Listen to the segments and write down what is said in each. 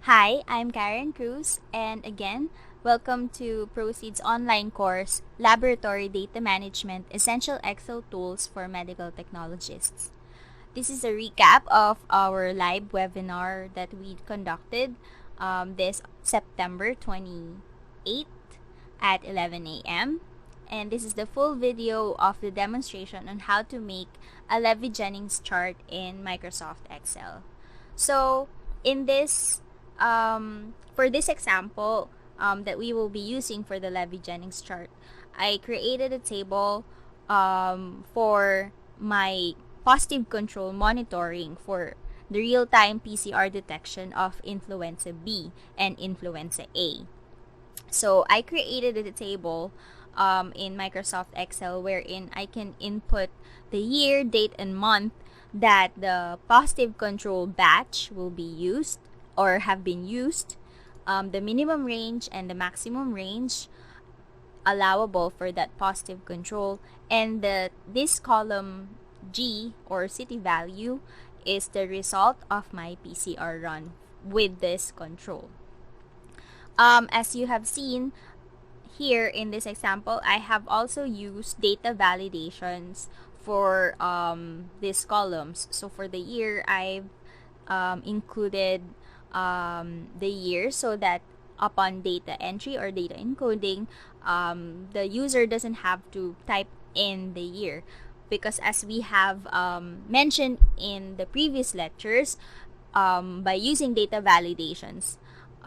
Hi, I'm Karen Cruz, and again, welcome to Proceed's online course, Laboratory Data Management Essential Excel Tools for Medical Technologists. This is a recap of our live webinar that we conducted this September 28th at 11 a.m. And this is the full video of the demonstration on how to make a Levey Jennings chart in Microsoft Excel. So, in this for this example that we will be using for the Levey Jennings chart, I created a table for my positive control monitoring for the real-time PCR detection of influenza B and influenza A. So I created a table in Microsoft Excel wherein I can input the year, date, and month that the positive control batch will be used or have been used, the minimum range and the maximum range allowable for that positive control, and this column G or city value is the result of my PCR run with this control. As you have seen here in this example, I have also used data validations for these columns. So for the year, I've included the year so that upon data entry or data encoding, the user doesn't have to type in the year, because as we have mentioned in the previous lectures, by using data validations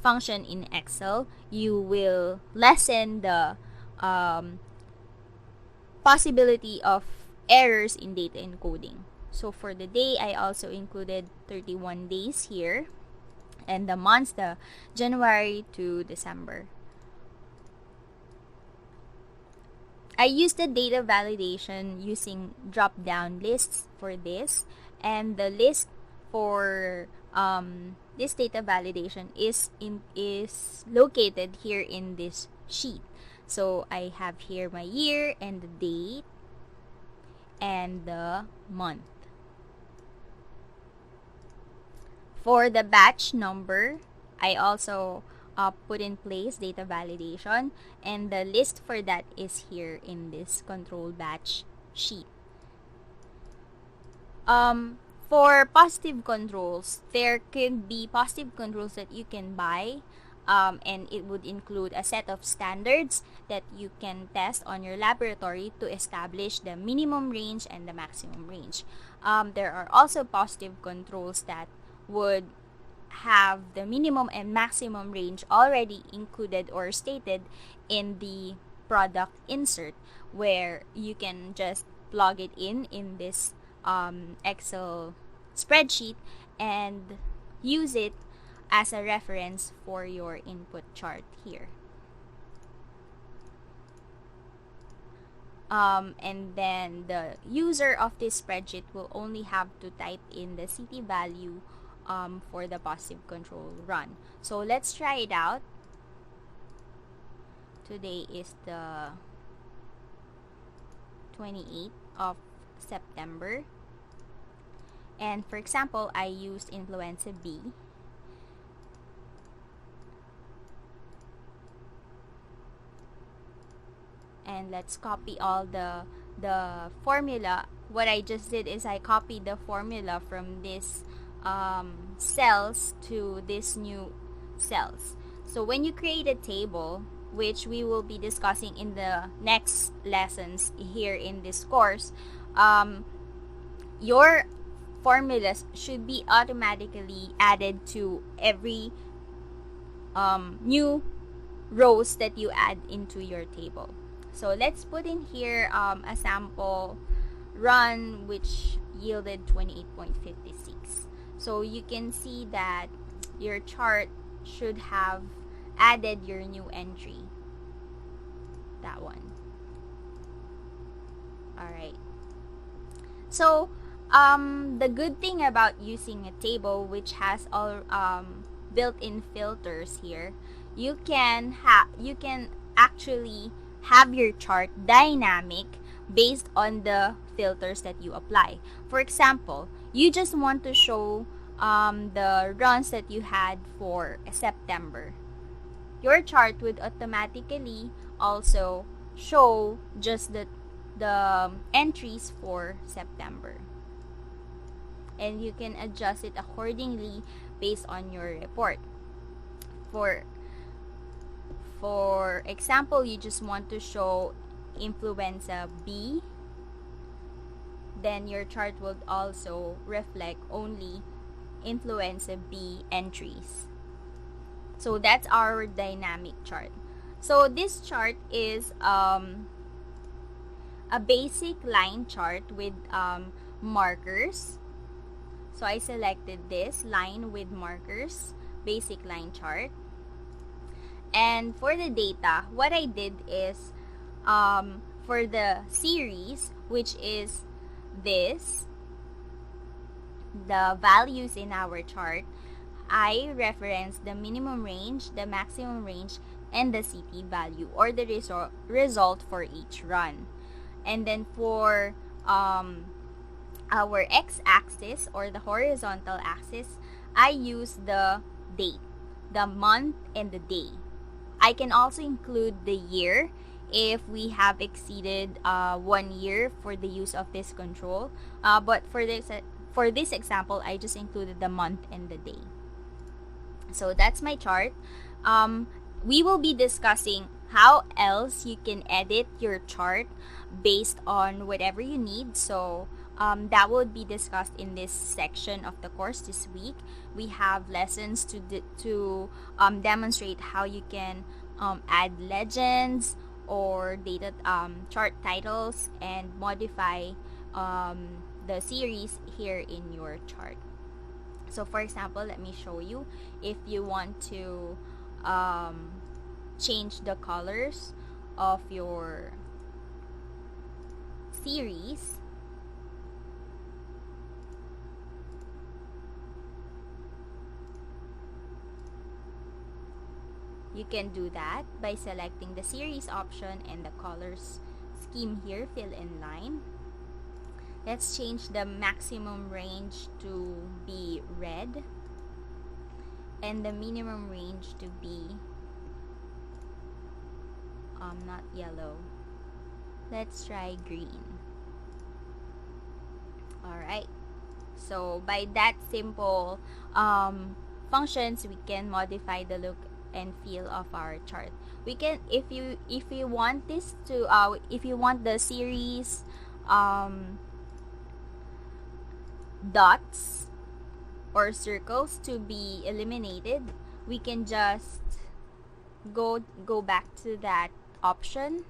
function in Excel, you will lessen the possibility of errors in data encoding. So for the day, I also included 31 days here, and the months, the January to December. I used the data validation using drop-down lists for this, and the list for this data validation is located here in this sheet. So I have here my year and the date and the month. For the batch number, I also put in place data validation, and the list for that is here in this control batch sheet. For positive controls, there can be positive controls that you can buy, and it would include a set of standards that you can test on your laboratory to establish the minimum range and the maximum range. There are also positive controls that would have the minimum and maximum range already included or stated in the product insert, where you can just plug it in this Excel spreadsheet and use it as a reference for your input chart here. And then the user of this spreadsheet will only have to type in the CT value for the positive control run. So let's try it out. Today is the 28th of September. And for example, I used influenza B. And let's copy all the formula. What I just did is I copied the formula from this cells to this new cells. So when you create a table, which we will be discussing in the next lessons here in this course, your formulas should be automatically added to every new rows that you add into your table. So let's put in here a sample run which yielded 28.56. So you can see that your chart should have added your new entry. That one. Alright. So the good thing about using a table which has all built-in filters here, you can actually have your chart dynamic based on the filters that you apply. For example, you just want to show the runs that you had for September. Your chart would automatically also show just the entries for September. And you can adjust it accordingly based on your report. For example, you just want to show influenza B, then your chart will also reflect only influenza B entries. So that's our dynamic chart. So this chart is a basic line chart with markers. So I selected this line with markers, basic line chart. And for the data, what I did is for the series, which is this, the values in our chart, I reference the minimum range, the maximum range, and the CT value, or the result for each run. And then for our x-axis, or the horizontal axis, I use the date, the month, and the day. I can also include the year if we have exceeded 1 year for the use of this control. But for this example, I just included the month and the day. So that's my chart. We will be discussing how else you can edit your chart based on whatever you need. So that will be discussed in this section of the course this week. We have lessons to demonstrate how you can add legends or data chart titles and modify the series here in your chart. So for example, let me show you. If you want to change the colors of your series, you can do that by selecting the series option and the colors scheme here, fill in line. Let's change the maximum range to be red and the minimum range to be not yellow. Let's try green. Alright, so by that simple functions, we can modify the look and feel of our chart. We can, if you want this to if you want the series dots or circles to be eliminated, we can just go back to that option,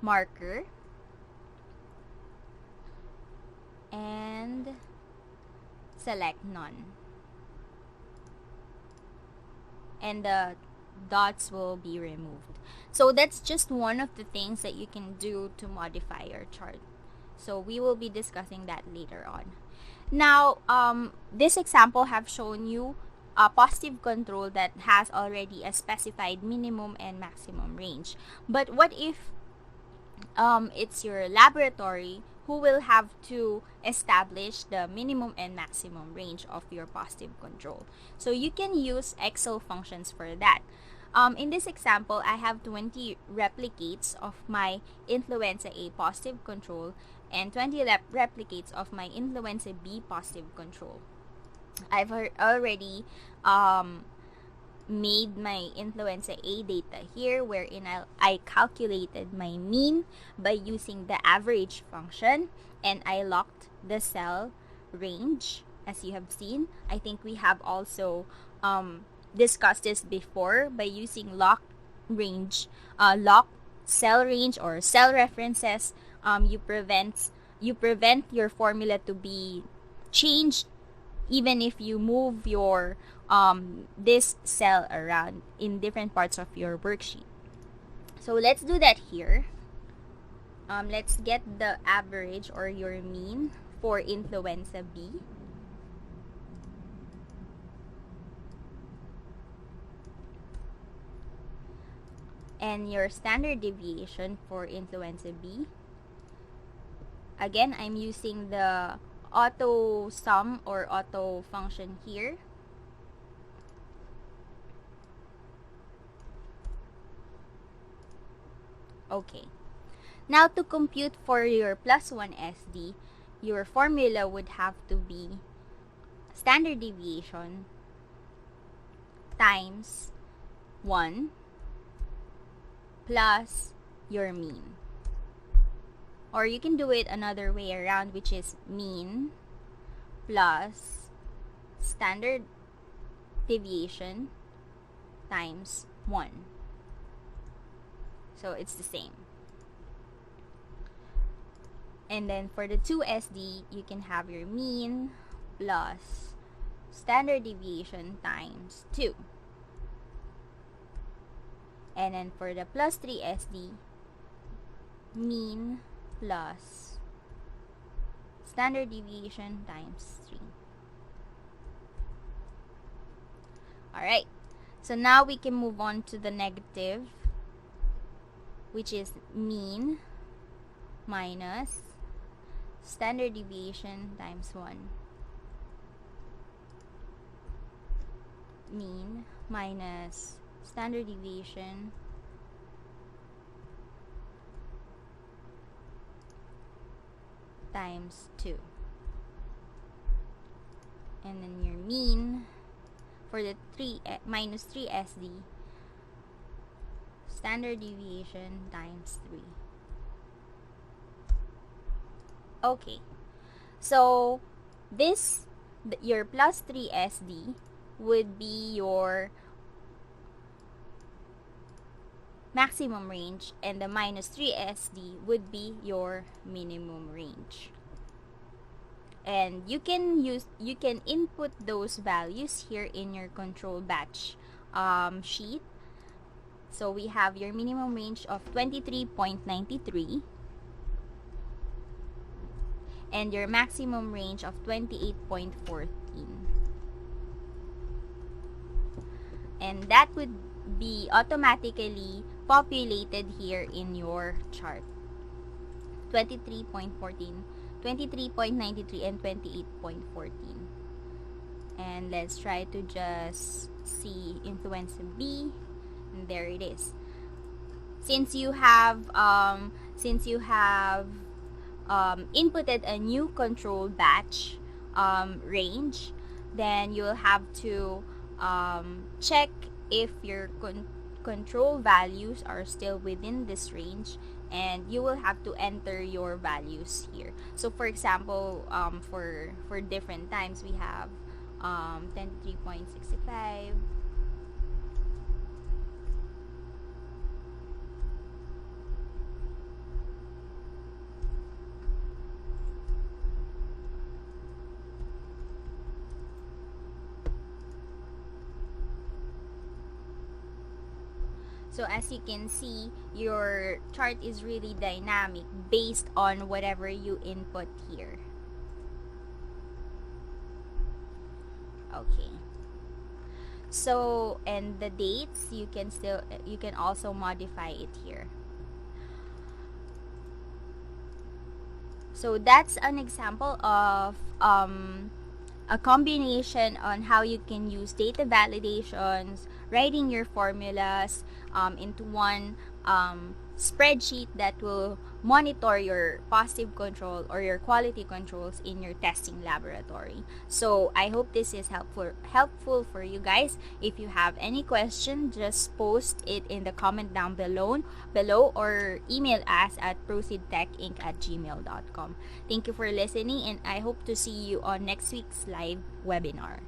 marker, and select none, and the dots will be removed. So that's just one of the things that you can do to modify your chart. So we will be discussing that later on. Now, this example have shown you a positive control that has already a specified minimum and maximum range. But what if it's your laboratory who will have to establish the minimum and maximum range of your positive control? So you can use Excel functions for that. In this example, I have 20 replicates of my influenza A positive control and 20 replicates of my influenza B positive control. I've already made my influenza A data here, wherein I calculated my mean by using the average function, and I locked the cell range, as you have seen. I think we have also discussed this before by using lock cell range or cell references. You prevent your formula to be changed even if you move your this cell around in different parts of your worksheet. So let's do that here. Let's get the average or your mean for influenza B. And your standard deviation for influenza B. Again, I'm using the auto sum or auto function here. Okay. Now to compute for your +1 SD, your formula would have to be standard deviation times 1 plus your mean. Or you can do it another way around, which is mean plus standard deviation times 1. So it's the same. And then for the 2SD, you can have your mean plus standard deviation times 2. And then for the +3SD, mean plus standard deviation times 3. Alright, so now we can move on to the negative, which is mean minus standard deviation times 1. Mean minus standard deviation times 2. And then your mean for the minus 3SD, standard deviation times 3. Okay, so this, your +3SD would be your maximum range, and the -3SD would be your minimum range. And you can input those values here in your control batch sheet. So we have your minimum range of 23.93 and your maximum range of 28.14. And that would be automatically populated here in your chart. 23.14, 23.93, and 28.14. And let's try to just see influence B, and there it is. Since you have inputted a new control batch range, then you'll have to check if your control values are still within this range, and you will have to enter your values here. So for example, for different times, we have 23.65, So as you can see, your chart is really dynamic based on whatever you input here. Okay. So, and the dates, you can also modify it here. So that's an example of a combination on how you can use data validations, writing your formulas into one spreadsheet that will monitor your positive control or your quality controls in your testing laboratory. So I hope this is helpful for you guys. If you have any question, just post it in the comment down below or email us at proceedtechinc@gmail.com. Thank you for listening, and I hope to see you on next week's live webinar.